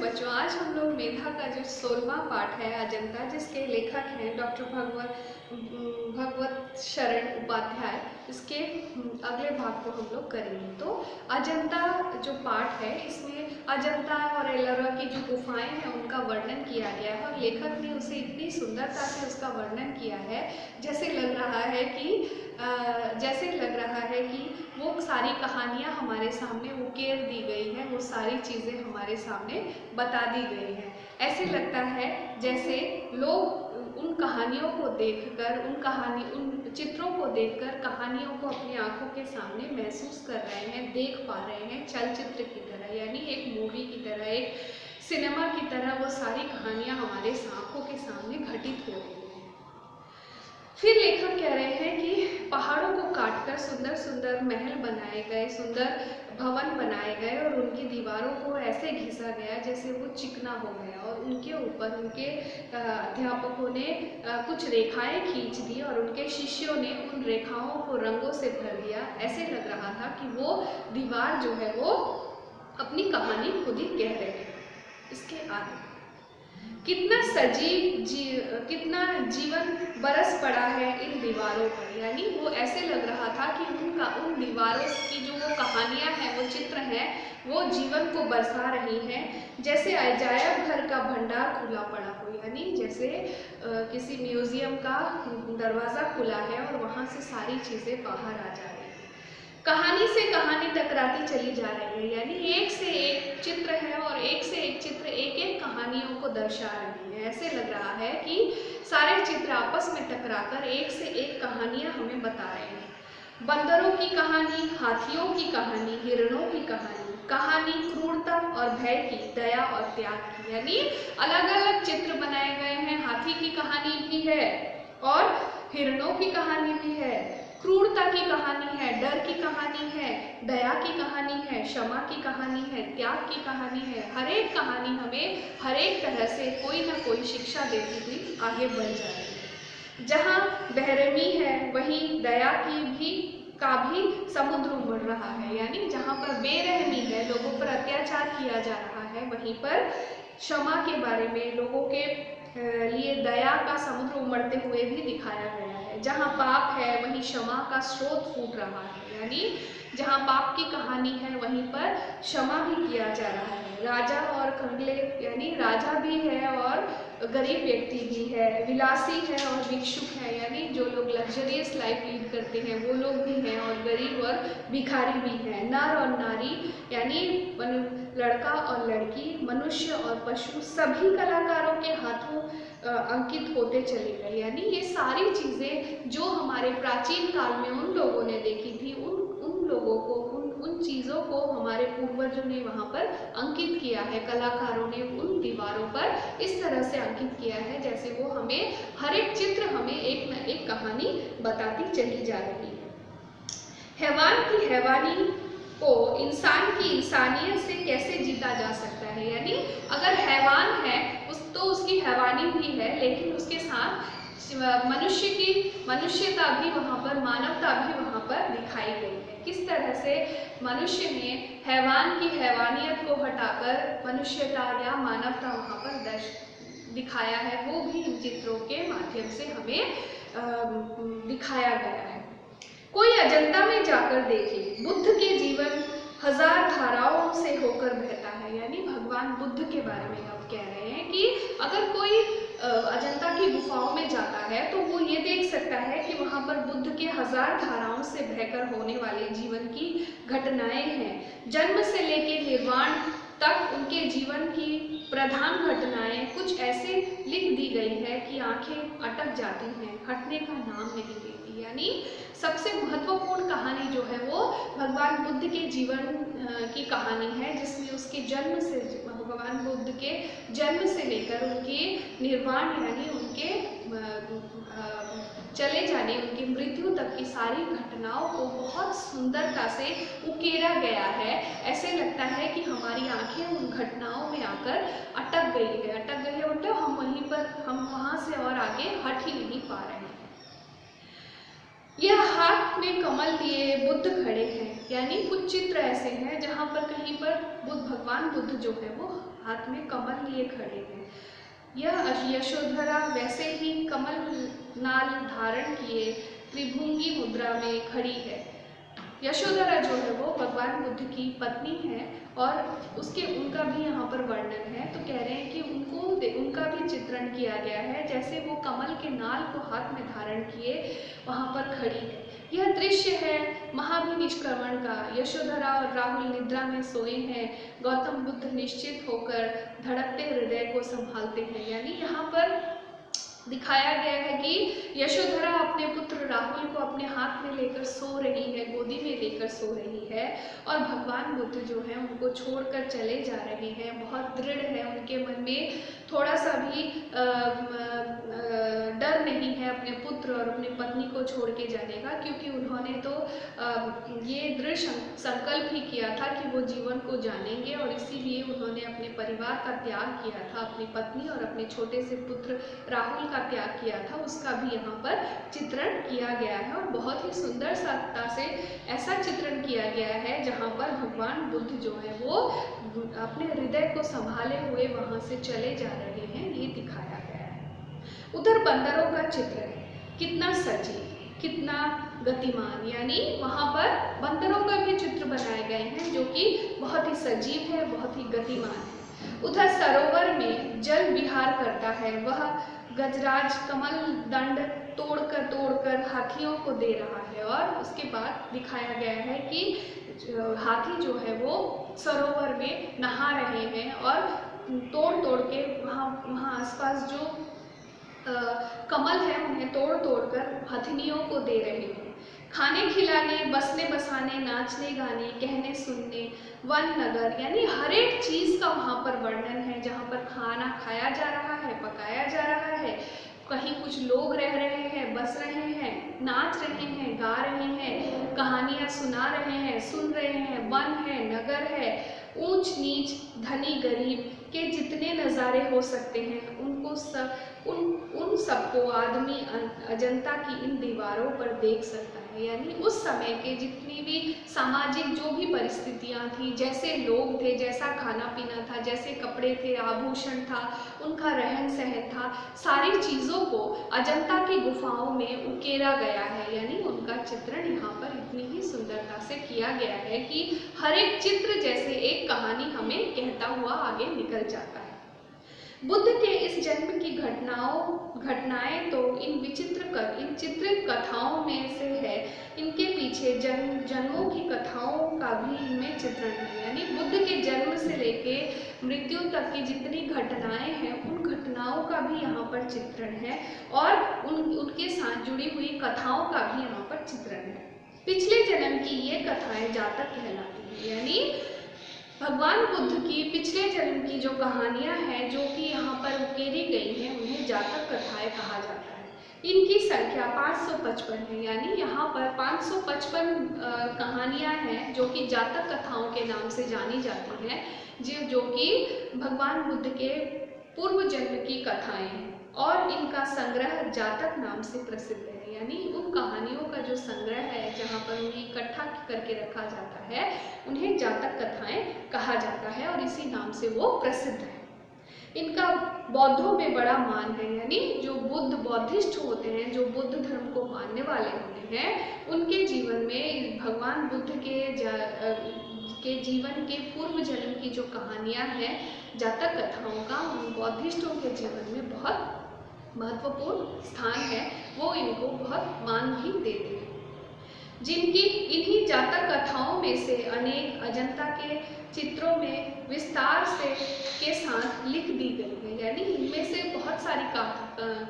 बच्चों, आज हम लोग मेधा का जो 16वां पाठ है अजंता, जिसके लेखक हैं डॉक्टर भगवत शरण उपाध्याय, इसके अगले भाग को हम लोग करेंगे। तो अजंता जो पाठ है, इसमें अजंता और एलोरा की जो गुफाएं हैं उनका वर्णन किया गया है और लेखक ने उसे इतनी सुंदरता से उसका वर्णन किया है जैसे लग रहा है कि वो सारी कहानियाँ हमारे सामने उकेर दी गई हैं, वो सारी चीज़ें हमारे सामने बता दी गई हैं। ऐसे लगता है जैसे लोग उन कहानियों को देखकर, उन चित्रों को देखकर कहानियों को अपनी आंखों के सामने महसूस कर रहे हैं, देख पा रहे हैं चलचित्र की तरह, यानी एक मूवी की तरह, एक सिनेमा की तरह वो सारी कहानियाँ हमारे आंखों के सामने घटित हो रही हैं। फिर लेखक कह रहे हैं कि पहाड़ों को काटकर सुंदर सुंदर महल बनाए गए, सुंदर भवन बनाए गए और उनकी दीवारों को ऐसे घिसा गया जैसे वो चिकना हो गया और उनके ऊपर उनके अध्यापकों ने कुछ रेखाएं खींच दी और उनके शिष्यों ने उन रेखाओं को रंगों से भर दिया। ऐसे लग रहा था कि वो दीवार जो है वो अपनी कहानी खुद ही कह रहे हैं। इसके आगे कितना जीवन बरस पड़ा है इन दीवारों पर, यानी वो ऐसे लग रहा था कि उन दीवारों की जो वो कहानियाँ हैं, वो चित्र हैं, वो जीवन को बरसा रही हैं, जैसे अजायब घर का भंडार खुला पड़ा हो, यानी जैसे किसी म्यूजियम का दरवाज़ा खुला है और वहाँ से सारी चीज़ें बाहर आ जा रही हैं। कहानी से कहानी टकराती चली जा रही है, यानी एक से एक चित्र है और एक से एक चित्र एक एक कहानियों को दर्शा रही है। ऐसे लग रहा है कि सारे चित्र आपस में टकराकर एक से एक कहानियां हमें बता रहे हैं। बंदरों की कहानी, हाथियों की कहानी, हिरणों की कहानी क्रूरता और भय की, दया और त्याग की, यानी अलग अलग चित्र बनाए गए हैं। हाथी की कहानी भी है और हिरणों की कहानी भी है, क्रूरता की कहानी है, डर की कहानी है, दया की कहानी है, क्षमा की कहानी है, त्याग की कहानी है। हर एक कहानी हमें हर एक तरह से कोई ना कोई शिक्षा देती हुई आगे बढ़ जा रही है। जहाँ बेरहमी है वहीं दया का भी समुद्र उमड़ रहा है, यानी जहाँ पर बेरहमी है, लोगों पर अत्याचार किया जा रहा है, वहीं पर क्षमा के बारे में, लोगों के लिए दया का समुद्र उमड़ते हुए भी दिखाया गया है। जहाँ पाप है वहीं क्षमा का स्रोत फूट रहा है, यानी जहाँ पाप की कहानी है वहीं पर क्षमा भी किया जा रहा है। राजा और कंगले, यानी राजा भी है और गरीब व्यक्ति भी है, विलासी है और भिक्षुक है, यानी जो लोग लग्जरियस लाइफ लीड करते हैं वो लोग भी हैं और गरीब और भिखारी भी हैं। नर और नारी, यानी लड़का और लड़की, मनुष्य और पशु, सभी कलाकारों के हाथों अंकित होते चले गए, यानी ये सारी चीज़ें जो हमारे प्राचीन काल में उन लोगों ने देखी थी, उन लोगों को, उन चीज़ों को हमारे पूर्वजों ने वहाँ पर अंकित किया है। कलाकारों ने उन दीवारों पर इस तरह से अंकित किया है जैसे वो हमें हर एक चित्र हमें एक न एक कहानी बताती चली जा रही है। हैवान की हैवानी को इंसान की इंसानियत से कैसे जीता जा सकता है, यानी अगर हैवान है तो उसकी हैवानी भी है, लेकिन उसके साथ मनुष्यता भी वहाँ पर, मानवता भी वहाँ पर दिखाई गई है। किस तरह से मनुष्य ने हैवान की हैवानियत को हटाकर मनुष्यता या मानवता वहाँ पर दिखाया है, वो भी इन चित्रों के माध्यम से हमें दिखाया गया है। कोई अजंता में जाकर देखे, बुद्ध के जीवन हजार धाराओं से होकर बहता है, यानी भगवान बुद्ध के बारे में अब कह रहे हैं कि अगर कोई अजंता की गुफाओं में जाता है तो वो ये देख सकता है कि वहाँ पर बुद्ध के हजार धाराओं से बहकर होने वाले जीवन की घटनाएं हैं। जन्म से लेकर निर्वाण तक उनके जीवन की प्रधान घटनाएं कुछ ऐसे लिख दी गई है कि आंखें अटक जाती हैं, हटने का नाम नहीं लेती। यानी सबसे महत्वपूर्ण कहानी जो है वो भगवान बुद्ध के जीवन की कहानी है, जिसमें उसके जन्म से, भगवान बुद्ध के जन्म से लेकर उनके निर्वाण, यानी उनके चले जाने, उनकी मृत्यु तक की सारी घटनाओं को बहुत सुंदरता से उकेरा गया है। ऐसे लगता है कि हमारी आंखें उन घटनाओं में आकर अटक गई है मतलब हम वहीं पर, हम वहाँ से और आगे हट ही नहीं पा रहे हैं। यह हाथ में कमल लिए बुद्ध खड़े हैं, यानी कुछ चित्र ऐसे हैं जहाँ पर कहीं पर भगवान बुद्ध जो है वो हाथ में कमल लिए खड़े हैं। यह यशोधरा वैसे ही कमल नाल धारण किए त्रिभुंगी मुद्रा में खड़ी है। यशोधरा जो है वो भगवान बुद्ध की पत्नी है और उनका भी यहाँ पर वर्णन है। तो कह रहे हैं कि उनका भी चित्रण किया गया है, जैसे वो कमल के नाल को हाथ में धारण किए वहाँ पर खड़ी है। यह दृश्य है महाभिनिष्क्रमण का। यशोधरा और राहुल निद्रा में सोए हैं। गौतम बुद्ध निश्चित होकर धड़कते हृदय को संभालते हैं। यानी यहाँ पर दिखाया गया है कि यशोधरा अपने पुत्र राहुल को अपने हाथ में लेकर सो रही है, गोदी में लेकर सो रही है, और भगवान बुद्ध जो है उनको छोड़कर चले जा रहे हैं। बहुत दृढ़ है, उनके मन में थोड़ा सा भी डर नहीं है अपने पुत्र और अपनी पत्नी को छोड़ के जाने का, क्योंकि उन्होंने तो ये दृढ़ संकल्प ही किया था कि वो जीवन को जानेंगे, और इसीलिए उन्होंने अपने परिवार का त्याग किया था। अपनी पत्नी और अपने छोटे से पुत्र राहुल का त्याग किया था, उसका भी यहाँ पर चित्रण किया गया है। और बहुत ही सुंदर सत्ता से ऐसा चित्रण किया गया है जहाँ पर भगवान बुद्ध जो है वो अपने हृदय को संभाले हुए वहाँ से चले जा रहे हैं, ये दिखाया गया है। उधर बंदरों का चित्र है, कितना सजीव, कितना गतिमान, यानी वहाँ पर बंदरों का भी चित्र बनाए गए हैं जो कि बहुत ही सजीव है, बहुत ही गतिमान है। उधर सरोवर में जल विहार करता है, वह गजराज कमल दंड तोड़कर हाथियों को दे रहा है। और उसके बाद दिखाया गया है कि हाथी जो है वो सरोवर में नहा रहे हैं और तोड़ के वहाँ आसपास जो कमल है उन्हें तोड़ कर हथनियों को दे रहे हैं। खाने खिलाने, बसने बसाने, नाचने गाने, कहने सुनने, वन नगर, यानी हर एक चीज़ का वहाँ पर वर्णन है। जहाँ पर खाना खाया जा रहा है, पकाया जा रहा है, कहीं कुछ लोग रह रहे हैं, बस रहे हैं, नाच रहे हैं, गा रहे हैं, कहानियाँ सुना रहे हैं, सुन रहे हैं, वन है, नगर है, ऊंच नीच, धनी गरीब के जितने नज़ारे हो सकते हैं उनको उन सबको आदमी अजंता की इन दीवारों पर देख सकता है। यानी उस समय के जितनी भी सामाजिक जो भी परिस्थितियां थी, जैसे लोग थे, जैसा खाना पीना था, जैसे कपड़े थे, आभूषण था, उनका रहन सहन था, सारी चीज़ों को अजंता की गुफाओं में उकेरा गया है। यानी उनका चित्रण यहाँ पर इतनी ही सुंदरता से किया गया है कि हर एक चित्र जैसे एक कहानी हमें कहता हुआ आगे निकल जाता है। बुद्ध के इस जन्म की घटनाएं तो इन चित्र कथाओं में से है। इनके पीछे जन्मों की कथाओं का भी इनमें चित्रण है। यानी बुद्ध के जन्म से लेके मृत्यु तक की जितनी घटनाएं हैं उन घटनाओं का भी यहाँ पर चित्रण है, और उनके साथ जुड़ी हुई कथाओं का भी यहाँ पर चित्रण है। पिछले जन्म की ये कथाएं जातक कहलाती हैं। यानी भगवान बुद्ध की पिछले जन्म की जो कहानियां हैं जो कि यहाँ पर उकेरी गई हैं उन्हें जातक कथाएं कहा जाता है। इनकी संख्या 555 है। यानी यहाँ पर 555 कहानियां हैं जो कि जातक कथाओं के नाम से जानी जाती हैं, जो कि भगवान बुद्ध के पूर्व जन्म की कथाएं हैं, और इनका संग्रह जातक नाम से प्रसिद्ध है। यानी उन कहानियों का जो संग्रह है जहाँ पर उन्हें इकट्ठा करके रखा जाता है उन्हें जातक कथाएं कहा जाता है, और इसी नाम से वो प्रसिद्ध है। इनका बौद्धों में बड़ा मान है। यानी जो बुद्ध बौद्धिस्ट होते हैं, जो बुद्ध धर्म को मानने वाले होते हैं, उनके जीवन में भगवान बुद्ध के जीवन के पूर्व जन्म की जो कहानियां हैं जातक कथाओं का, उन बौद्धिस्टों के जीवन में बहुत महत्वपूर्ण स्थान है। वो इनको बहुत मान भी देते हैं। जिनकी इन्हीं जातक कथाओं में से अनेक अजंता के चित्रों में विस्तार से के साथ लिख दी गई है। यानी इनमें से बहुत सारी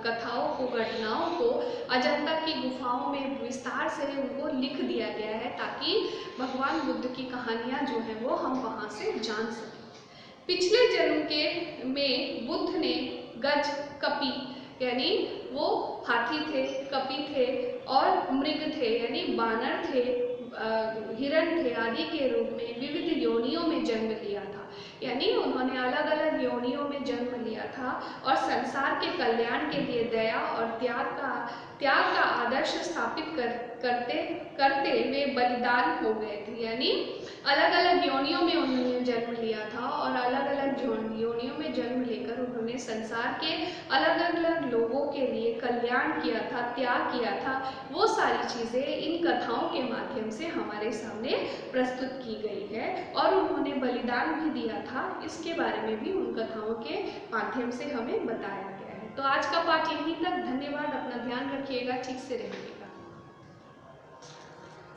कथाओं को, घटनाओं को अजंता की गुफाओं में विस्तार से उनको लिख दिया गया है, ताकि भगवान बुद्ध की कहानियाँ जो हैं वो हम वहाँ से जान सकें। पिछले जन्म में बुद्ध ने गज, कपि, यानी वो हाथी थे, कपि थे और मृग थे, यानी बानर थे, हिरण थे आदि के रूप में विविध योनियों में जन्म लिया था। यानी उन्होंने अलग अलग योनियों में जन्म लिया था और संसार के कल्याण के लिए दया और त्याग का आदर्श स्थापित करते करते वे बलिदान हो गए थे। यानी अलग अलग योनियों में उन्होंने जन्म लिया था और अलग अलग योनियों में जन्म लेकर उन्होंने संसार के अलग अलग लोगों के लिए कल्याण किया था, त्याग किया था। वो सारी चीज़ें इन कथाओं के माध्यम से हमारे सामने प्रस्तुत की गई है और उन्होंने बलिदान भी दिया था, इसके बारे में भी उन कथाओं के माध्यम से हमें बताया गया है। तो आज का पाठ यहीं तक। धन्यवाद। अपना ध्यान रखिएगा, ठीक से रहिएगा।